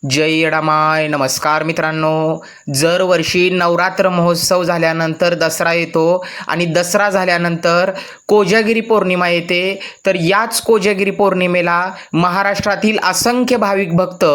जय येडामाय. नमस्कार मित्रांनो. दरवर्षी नवरात्र महोत्सव झाल्यानंतर दसरा येतो आणि दसरा झाल्यानंतर कोजागिरी पौर्णिमा येते. तर याच कोजागिरी पौर्णिमेला महाराष्ट्रातील असंख्य भाविक भक्त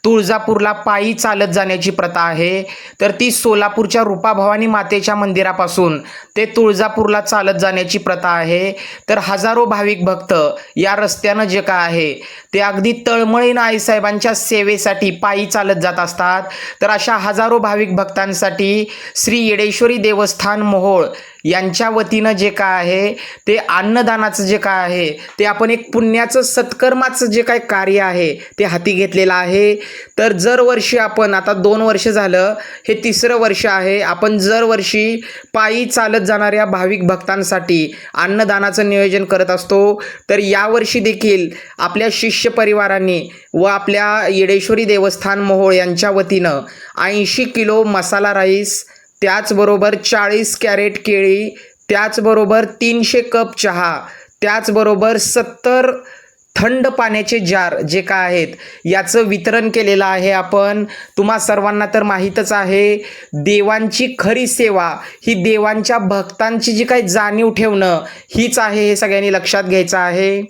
तुळजापूरला पायी चालत जाण्याची प्रथा आहे. तर ती सोलापूरच्या रूपाभवानी मातेच्या मंदिरापासून ते तुळजापूरला चालत जाण्याची प्रथा आहे. तर हजारो भाविक भक्त या रस्त्यानं जे काय आहे ते अगदी तळमळीनं आईसाहेबांच्या सेवेसाठी पायी चालत जात असतात. तर अशा हजारो भाविक भक्तांसाठी श्री येडेश्वरी देवस्थान मोहोळ यांच्या वतीनं जे काय आहे ते अन्नदानाचं जे काय आहे ते आपण एक पुण्याचं सत्कर्माचं जे काय कार्य आहे ते हाती घेतलेलं आहे. तर दरवर्षी आपण आता 2 वर्ष झालं, हे 3रं वर्ष आहे, आपण दरवर्षी पायी चालत जाणाऱ्या भाविक भक्तांसाठी अन्नदानाचं नियोजन करत असतो. तर यावर्षी देखील आपल्या शिष्य परिवारांनी व आपल्या येडेश्वरी देवस्थान मोहोळ यांच्या वतीनं 80 किलो मसाला राईस, त्याचबरोबर 40 कॅरेट केळी, त्याचबरोबर 300 कप चहा, त्याचबरोबर 70 थंड पाण्याचे जार जे काय आहेत याचं वितरण केलेलं आहे. आपण तुम्हा सर्वांना तर माहीतच आहे, देवांची खरी सेवा ही देवांच्या भक्तांची जी काही जाणीव ठेवणं हीच आहे, हे सगळ्यांनी लक्षात घ्यायचं आहे.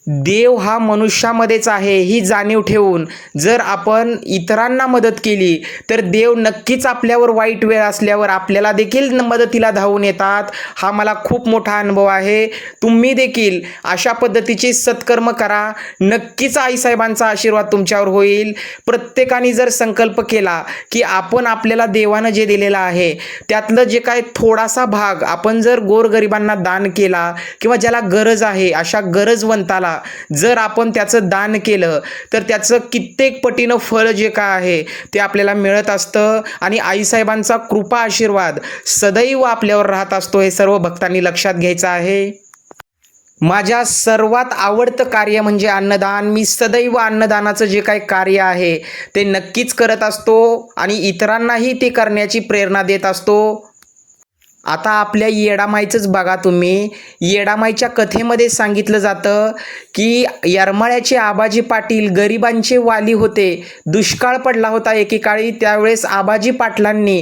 देव हा मनुष्यामध्येच आहे ही जाणीव ठेवून जर आपण इतरांना मदत केली तर देव नक्कीच आपल्यावर वाईट वेळ असल्यावर आपल्याला देखील मदतीला धावून येतात. हा मला खूप मोठा अनुभव आहे. तुम्ही देखील अशा पद्धतीचे सत्कर्म करा, नक्कीच आईसाहेबांचा आशीर्वाद तुमच्यावर होईल. प्रत्येकाने जर संकल्प केला की आपण आपल्याला देवानं जे दिलेलं आहे त्यातलं जे काय थोडासा भाग आपण जर गोरगरिबांना दान केला किंवा ज्याला गरज आहे अशा गरजवंताला जर आपण त्याचं दान केलं तर त्याचं कित्येक पटीनं फळ जे काय आहे ते आपल्याला मिळत असतं आणि आईसाहेबांचा कृपा आशीर्वाद सदैव आपल्यावर राहत असतो. हे सर्व भक्तांनी लक्षात घ्यायचं आहे. माझ्या सर्वात आवडतं कार्य म्हणजे अन्नदान. मी सदैव अन्नदानाचं जे काही कार्य आहे ते नक्कीच करत असतो आणि इतरांनाही ते करण्याची प्रेरणा देत असतो. आता आपल्या येडामाईचंच बघा तुम्ही. येडामाईच्या कथेमध्ये सांगितलं जातं की येरमाळ्याचे आबाजी पाटील गरिबांचे वाली होते. दुष्काळ पडला होता एकेकाळी. त्यावेळेस आबाजी पाटलांनी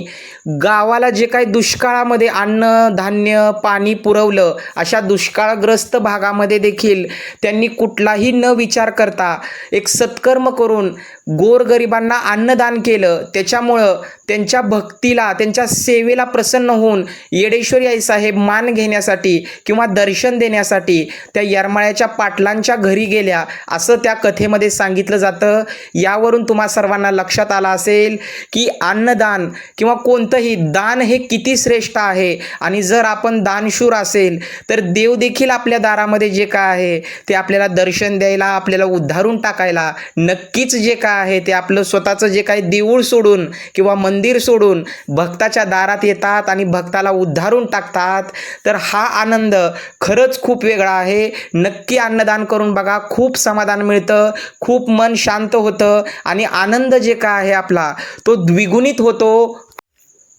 गावाला जे काही दुष्काळामध्ये अन्न धान्य पाणी पुरवलं. अशा दुष्काळग्रस्त भागामध्ये देखील त्यांनी कुठलाही न विचार करता एक सत्कर्म करून गोरगरिबांना अन्नदान केलं. त्याच्यामुळं त्यांच्या भक्तीला त्यांच्या सेवेला प्रसन्न होऊन येडेश्वरी आईसाहेब मान घेण्यासाठी किंवा दर्शन देण्यासाठी त्या येरमाळ्याच्या पाटलांच्या घरी गेल्या असं त्या कथेमध्ये सांगितलं जातं. यावरून तुम्हा सर्वांना लक्षात आलं असेल की अन्नदान किंवा कोणतंही दान हे किती श्रेष्ठ आहे. आणि जर आपण दानशूर असेल तर देव देखील आपल्या दारामध्ये जे काय आहे ते आपल्याला दर्शन द्यायला आपल्याला उद्धारून टाकायला नक्कीच जे काय आहे ते आपलं स्वतःचं जे काही देऊळ सोडून किंवा मंदिर सोडून भक्ताच्या दारात येतात आणि भक्ताला उद्धारून टाकतात. तर हा आनंद खरंच खूप वेगळा आहे. नक्की अन्नदान करून बघा, खूप समाधान मिळतं, खूप मन शांत होतं आणि आनंद जे काय आहे आपला तो द्विगुणित होतो.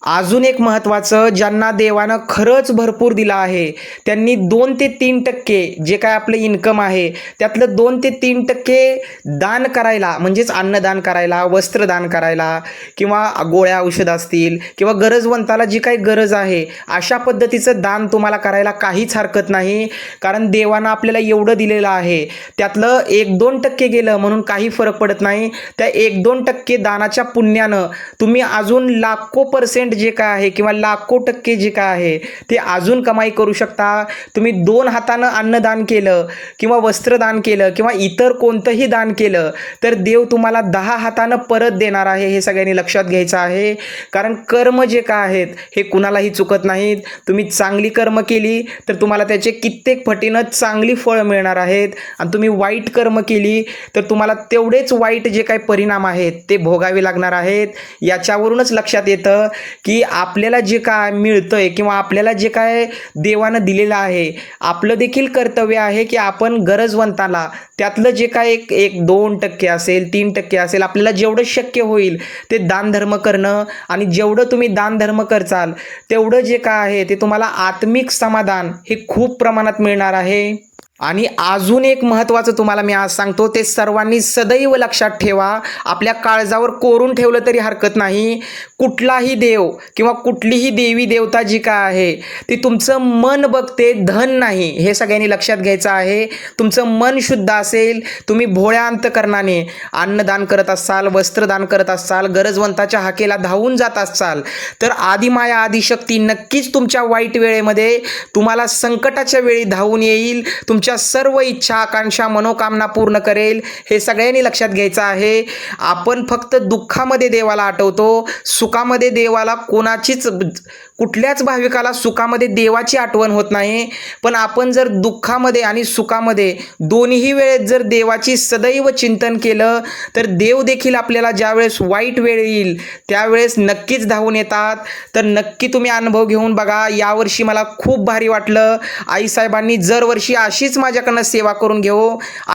अजून एक महत्त्वाचं, ज्यांना देवानं खरंच भरपूर दिलं आहे त्यांनी 2 ते 3% जे काय आपलं इन्कम आहे त्यातलं 2 ते 3% दान करायला, म्हणजेच अन्नदान करायला, वस्त्रदान करायला किंवा गोळ्या औषध असतील किंवा गरजवंताला जी काही गरज आहे अशा पद्धतीचं दान तुम्हाला करायला काहीच हरकत नाही. कारण देवानं आपल्याला एवढं दिलेलं आहे त्यातलं 1-2% गेलं म्हणून काही फरक पडत नाही. त्या 1-2% दानाच्या पुण्यानं तुम्ही अजून लाखो % जे काय आहे किंवा लाखो टक्के जे काय आहे ते अजून कमाई करू शकता. तुम्ही 2 हातानं अन्नदान केलं किंवा वस्त्रदान केलं किंवा इतर कोणतंही दान केलं तर देव तुम्हाला 10 हातानं परत देणार आहे. हे सगळ्यांनी लक्षात घ्यायचं आहे. कारण कर्म जे काय आहेत हे कुणालाही चुकत नाहीत. तुम्ही चांगली कर्म केली तर तुम्हाला त्याचे कित्येक पटीनं चांगली फळं मिळणार आहेत आणि तुम्ही वाईट कर्म केली तर तुम्हाला तेवढेच वाईट जे काही परिणाम आहेत ते भोगावे लागणार आहेत. याच्यावरूनच लक्षात येतं की आपल्याला जे काय मिळतंय किंवा आपल्याला जे काय देवानं दिलेलं आहे आपलं देखील कर्तव्य आहे की आपण गरजवंताला त्यातलं जे काय 1-2% असेल 3% असेल आपल्याला जेवढं शक्य होईल ते दानधर्म करणं. आणि जेवढं तुम्ही दानधर्म करचाल तेवढं जे काय आहे ते तुम्हाला आत्मिक समाधान हे खूप प्रमाणात मिळणार आहे. आणि अजून एक महत्त्वाचं तुम्हाला मी आज सांगतो, ते सर्वांनी सदैव लक्षात ठेवा. आपल्या काळजावर कोरून ठेवलं तरी हरकत नाही. कुठलाही देव किंवा कुठलीही देवी देवता जी काय आहे ती तुमचं मन बघते, धन नाही. हे सगळ्यांनी लक्षात घ्यायचं आहे. तुमचं मन शुद्ध असेल, तुम्ही भोळ्या अंतकरणाने अन्नदान करत असाल, वस्त्रदान करत असाल, गरजवंताच्या हाकेला धावून जात असाल, तर आदिमाया आदिशक्ती नक्कीच तुमच्या वाईट वेळेमध्ये तुम्हाला संकटाच्या वेळी धावून येईल. तुमच्या सर्व इच्छा, आकांक्षा, मनोकामना पूर्ण करेल. हे सगळ्यांनी लक्षात घ्यायचं आहे. आपण फक्त दुःखामध्ये देवाला आठवतो, सुखामध्ये देवाला कुठल्याच भाविकाला सुखामध्ये देवाची आठवण होत नाही. पण आपण जर दुःखामध्ये आणि सुखामध्ये दोन्ही वेळेत जर देवाची सदैव चिंतन केलं तर देव देखील आपल्याला ज्यावेळेस वाईट वेळ येईल त्यावेळेस नक्कीच धावून येतात. तर नक्की तुम्ही अनुभव घेऊन बघा. यावर्षी मला खूप भारी वाटलं. आईसाहेबांनी दरवर्षी अशीच माझ्याकडनं सेवा करून घेऊ.